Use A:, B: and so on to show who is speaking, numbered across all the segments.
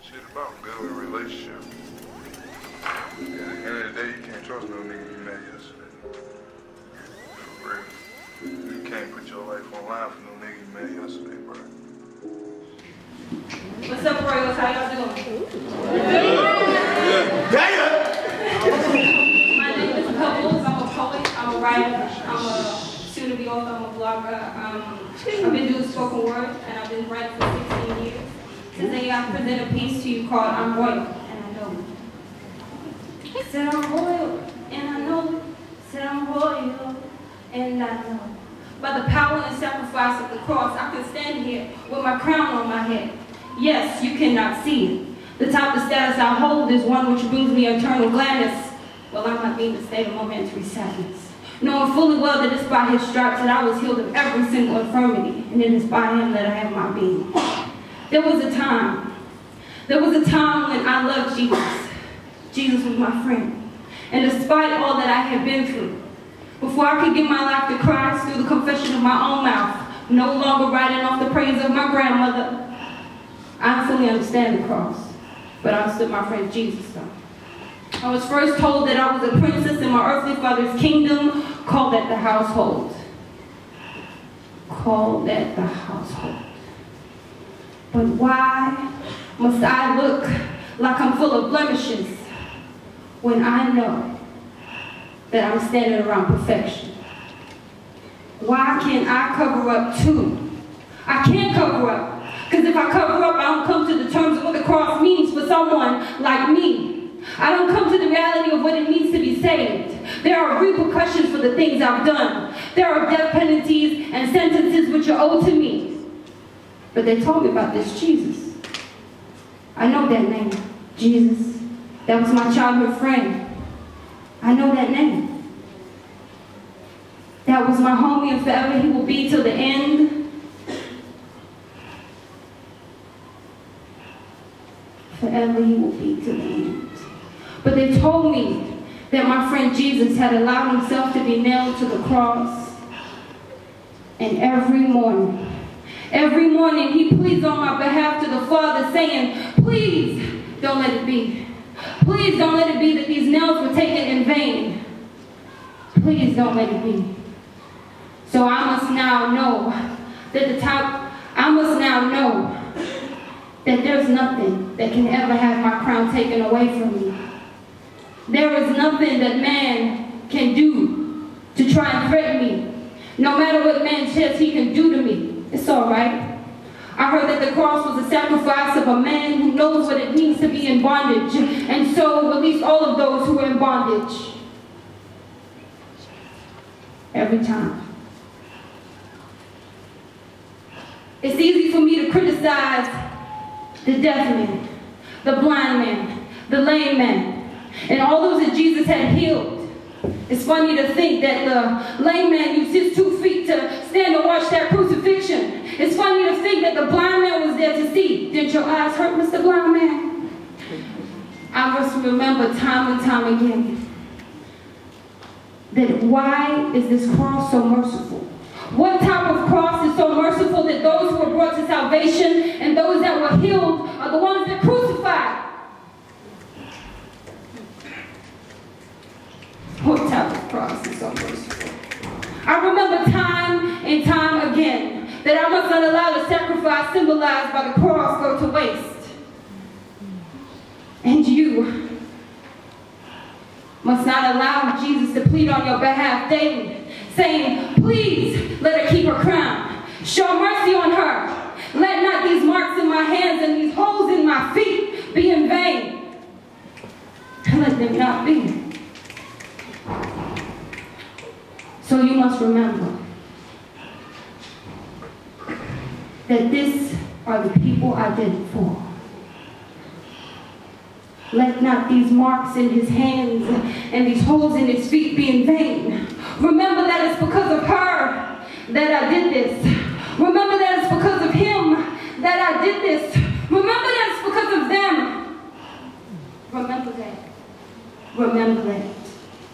A: Shit about building a relationship. At the end of the day, you can't trust no nigga you met yesterday. For real. You can't put your life on line for no nigga you met yesterday, bro.
B: What's up, Royals? How y'all doing? My name is Pebbles. I'm a poet. I'm a writer. I'm a soon-to-be author. I'm a blogger. I've been doing spoken word, and I've been writing for 16 years. Today I present a piece to you called I'm Royal, and I Know It. Said I'm royal, and I know it. Said I'm royal, and I know it. By the power and sacrifice of the cross, I can stand here with my crown on my head. Yes, you cannot see it. The type of status I hold is one which brings me eternal gladness, while I might be in a state of momentary sadness. Knowing fully well that it's by his stripes that I was healed of every single infirmity, and it is by him that I have my being. There was a time when I loved Jesus. Jesus was my friend. And despite all that I had been through, before I could give my life to Christ through the confession of my own mouth, no longer writing off the praise of my grandmother, I fully understand the cross, but I understood my friend Jesus though. I was first told that I was a princess in my earthly father's kingdom, called that the household. Called that the household. But why must I look like I'm full of blemishes when I know that I'm standing around perfection? Why can't I cover up too? I can't cover up, because if I cover up, I don't come to the terms of what the cross means for someone like me. I don't come to the reality of what it means to be saved. There are repercussions for the things I've done. There are death penalties and sentences which are owed to me. But they told me about this Jesus. I know that name, Jesus. That was my childhood friend. I know that name. That was my homie, and forever he will be till the end. Forever he will be till the end. But they told me that my friend Jesus had allowed himself to be nailed to the cross. And every morning he pleads on my behalf to the Father, saying, please don't let it be. Please don't let it be that these nails were taken in vain. Please don't let it be. So I must now know that there's nothing that can ever have my crown taken away from me. There is nothing that man can do to try and threaten me. No matter what man says he can do to me, it's all right. I heard that the cross was a sacrifice of a man who knows what it means to be in bondage, and so released all of those who were in bondage. Every time. It's easy for me to criticize the deaf man, the blind man, the lame man, and all those that Jesus had healed. It's funny to think that the lame man used his 2 feet to stand and watch that crucifixion. It's funny to think that the blind man was there to see. Didn't your eyes hurt, Mr. Blind Man? I must remember time and time again that why is this cross so merciful? What type of cross is so merciful that those who were brought to salvation and those that were healed are the ones that crucified? What type of cross is so merciful? I remember time and time again that I must not allow the sacrifice symbolized by the cross go to waste. And you must not allow Jesus to plead on your behalf daily, saying, please let her keep her crown. Show mercy on her. Let not these marks in my hands and these holes in my feet be in vain. Let them not be. So you must remember that these are the people I did it for. Let not these marks in his hands and these holes in his feet be in vain. Remember that it's because of her that I did this. Remember that it's because of him that I did this. Remember that it's because of them. Remember that. Remember that.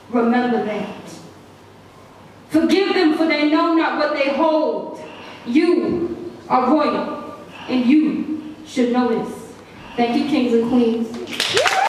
B: Remember that. Forgive them, for they know not what they hold. You are royal, and you should know this. Thank you, kings and queens.